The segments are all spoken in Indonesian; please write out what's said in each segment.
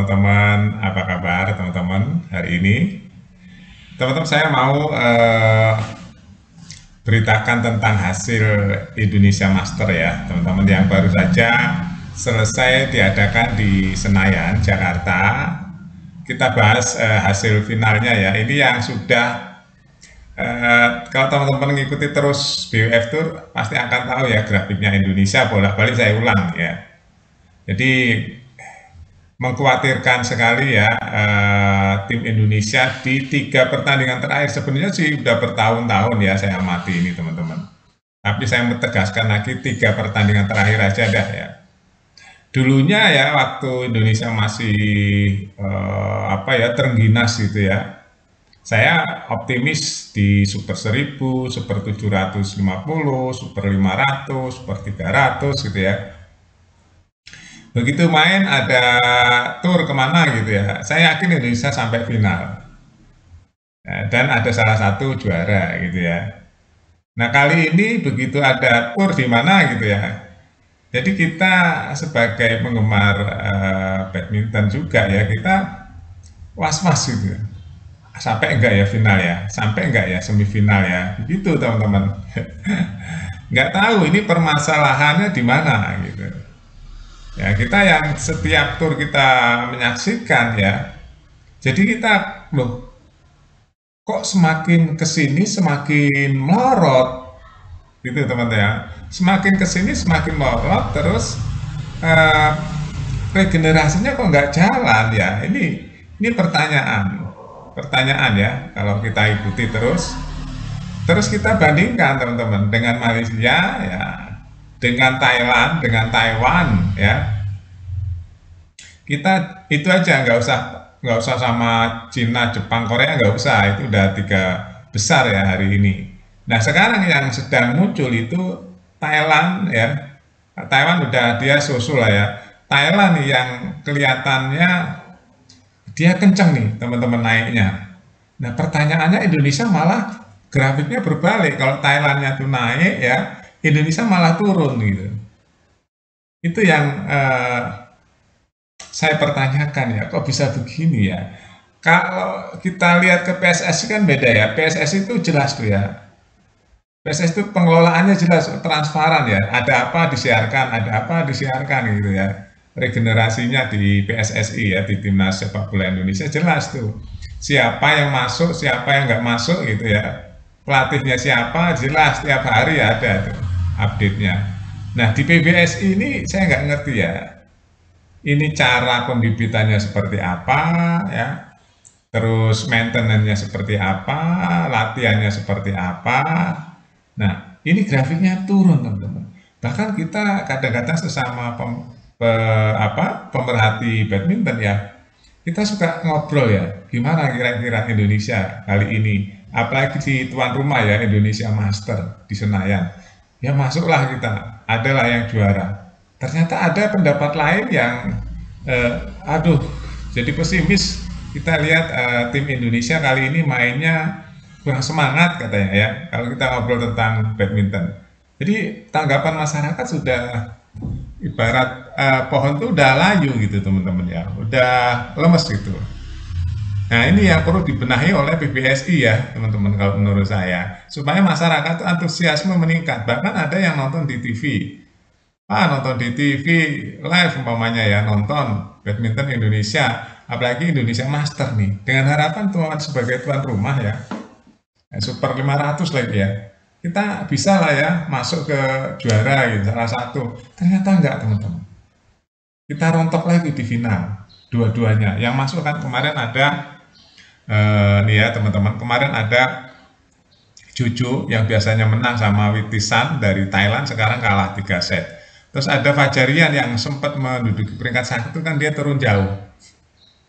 teman-teman, apa kabar teman-teman hari ini? Teman-teman saya mau beritakan tentang hasil Indonesia Master ya, teman-teman yang baru saja selesai diadakan di Senayan, Jakarta. Kita bahas hasil finalnya ya. Ini yang sudah kalau teman-teman mengikuti terus BWF Tour pasti akan tahu ya grafiknya Indonesia bolak-balik saya ulang ya. Jadi mengkhawatirkan sekali ya tim Indonesia di 3 pertandingan terakhir. Sebenarnya sih udah bertahun-tahun ya saya amati ini teman-teman. Tapi saya menegaskan lagi 3 pertandingan terakhir aja dah ya. Dulunya ya waktu Indonesia masih apa ya terengginas gitu ya. Saya optimis di Super 1000, Super 750, Super 500, Super 300 gitu ya. Begitu main ada tour kemana gitu ya, saya yakin Indonesia sampai final. Dan ada salah satu juara gitu ya. Nah kali ini begitu ada tour di mana gitu ya. Jadi kita sebagai penggemar badminton juga ya kita was-was gitu. Sampai enggak ya final ya, sampai enggak ya semifinal ya, begitu teman-teman. Nggak tahu ini permasalahannya di mana gitu. Ya, kita yang setiap tur kita menyaksikan ya. Jadi kita loh kok semakin kesini semakin melorot gitu teman-teman ya. Semakin kesini semakin melorot terus eh, regenerasinya kok nggak jalan ya. Ini pertanyaan ya kalau kita ikuti terus kita bandingkan teman-teman dengan Malaysia ya, dengan Thailand, dengan Taiwan ya. Kita itu aja nggak usah sama Cina, Jepang, Korea nggak usah, itu udah 3 besar ya hari ini. Nah sekarang yang sedang muncul itu Thailand ya. Taiwan udah dia susul lah ya. Thailand nih yang kelihatannya dia kenceng nih teman-teman naiknya. Nah pertanyaannya Indonesia malah grafiknya berbalik. Kalau Thailandnya tuh naik ya, Indonesia malah turun gitu. Itu yang saya pertanyakan ya, kok bisa begini ya? Kalau kita lihat ke PSSI kan beda ya. PSSI itu jelas tuh ya. PSSI itu pengelolaannya jelas, transparan ya. Ada apa disiarkan, ada apa disiarkan gitu ya. Regenerasinya di PSSI ya, di Timnas Sepak Bola Indonesia jelas tuh. Siapa yang masuk, siapa yang nggak masuk gitu ya. Pelatihnya siapa, jelas tiap hari ada tuh update-nya. Nah di PBSI ini saya nggak ngerti ya, ini cara pembibitannya seperti apa ya, terus maintenance-nya seperti apa, latihannya seperti apa. Nah, ini grafiknya turun teman-teman. Bahkan kita kadang-kadang sesama pemerhati badminton ya, kita suka ngobrol ya, gimana kira-kira Indonesia kali ini, apalagi di tuan rumah ya Indonesia Master di Senayan. Ya masuklah kita, adalah yang juara. Ternyata ada pendapat lain yang aduh jadi pesimis. Kita lihat tim Indonesia kali ini mainnya kurang semangat katanya ya kalau kita ngobrol tentang badminton. Jadi tanggapan masyarakat sudah ibarat pohon tuh udah layu gitu teman-teman ya, udah lemes gitu. Nah ini yang perlu dibenahi oleh PBSI ya teman-teman kalau menurut saya, supaya masyarakat tuh antusiasme meningkat. Bahkan ada yang nonton di TV, nonton di TV live umpamanya ya, nonton badminton Indonesia, apalagi Indonesia Master nih, dengan harapan tuan sebagai tuan rumah ya, Super 500 lagi ya, kita bisa lah ya masuk ke juara gitu, salah satu. Ternyata enggak teman-teman, kita rontok lagi di final, dua-duanya. Yang masuk kan kemarin ada, nih ya teman-teman, kemarin ada Juju yang biasanya menang sama Witisan dari Thailand, sekarang kalah 3 set. Terus ada Fajarian yang sempat menduduki peringkat 1 kan dia turun jauh.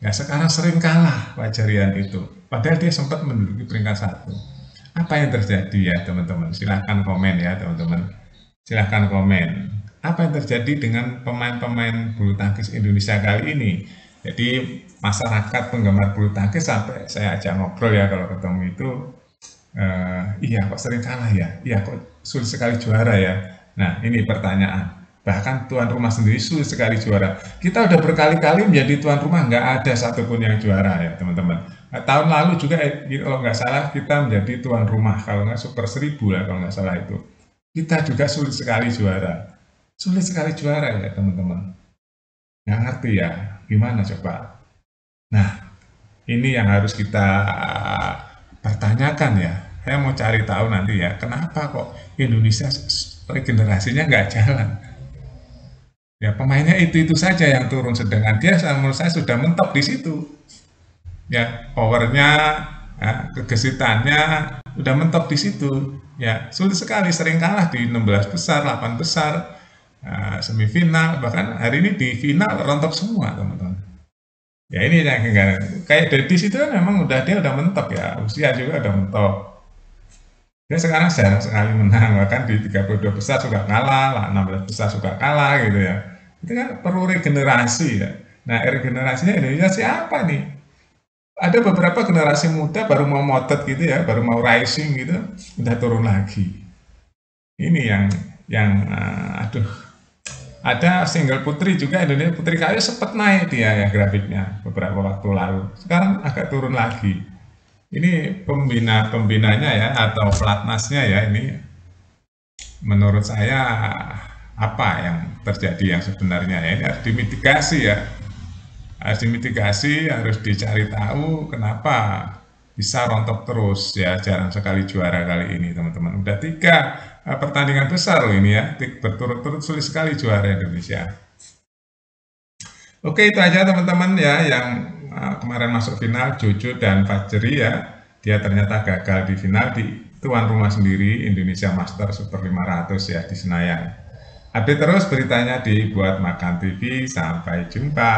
Ya sekarang sering kalah Fajarian itu. Padahal dia sempat menduduki peringkat 1. Apa yang terjadi ya teman-teman? Silahkan komen ya teman-teman. Silahkan komen. Apa yang terjadi dengan pemain-pemain bulu tangkis Indonesia kali ini? Jadi masyarakat penggemar bulu tangkis sampai saya ajak ngobrol ya kalau ketemu itu, iya kok sering kalah ya? Iya kok sulit sekali juara ya? Nah ini pertanyaan. Bahkan tuan rumah sendiri sulit sekali juara. Kita udah berkali-kali menjadi tuan rumah, nggak ada satupun yang juara ya teman-teman. Nah, tahun lalu juga kalau nggak salah kita menjadi tuan rumah, kalau nggak Super 1000 lah kalau nggak salah itu. Kita juga sulit sekali juara. Sulit sekali juara ya teman-teman. Nggak ngerti ya, gimana coba? Nah, ini yang harus kita pertanyakan ya. Saya mau cari tahu nanti ya, kenapa kok Indonesia regenerasinya nggak jalan? Ya pemainnya itu saja yang turun, sedangkan dia menurut saya sudah mentok di situ. Ya powernya, ya, kegesitannya udah mentok di situ. Ya sulit sekali, sering kalah di 16 besar, 8 besar, semifinal, bahkan hari ini di final rontok semua teman-teman. Ya ini yang kayak Dedis itu kan memang dia udah mentok ya, usia juga udah mentok. Dia sekarang jarang sekali menang, bahkan di 32 besar suka kalah, 16 besar suka kalah gitu ya. Itu kan perlu regenerasi ya. Nah regenerasinya Indonesia siapa nih? Ada beberapa generasi muda baru mau motot gitu ya, baru mau rising gitu, udah turun lagi. Ini aduh. Ada single putri juga, Indonesia Putri Kayu sempat naik dia ya grafiknya beberapa waktu lalu. Sekarang agak turun lagi. Ini pembinanya ya atau pelatnasnya ya, ini menurut saya apa yang terjadi yang sebenarnya ya, ini harus dimitigasi ya, harus dimitigasi, harus dicari tahu kenapa bisa rontok terus ya, jarang sekali juara kali ini teman-teman. Udah 3 pertandingan besar loh ini ya, berturut-turut sulit sekali juara Indonesia. Oke, itu aja teman-teman ya yang kemarin masuk final, Jojo dan Fajri ya. Dia ternyata gagal di final di tuan rumah sendiri Indonesia Master Super 500 ya di Senayan. Update terus beritanya di Buat Makan TV. Sampai jumpa.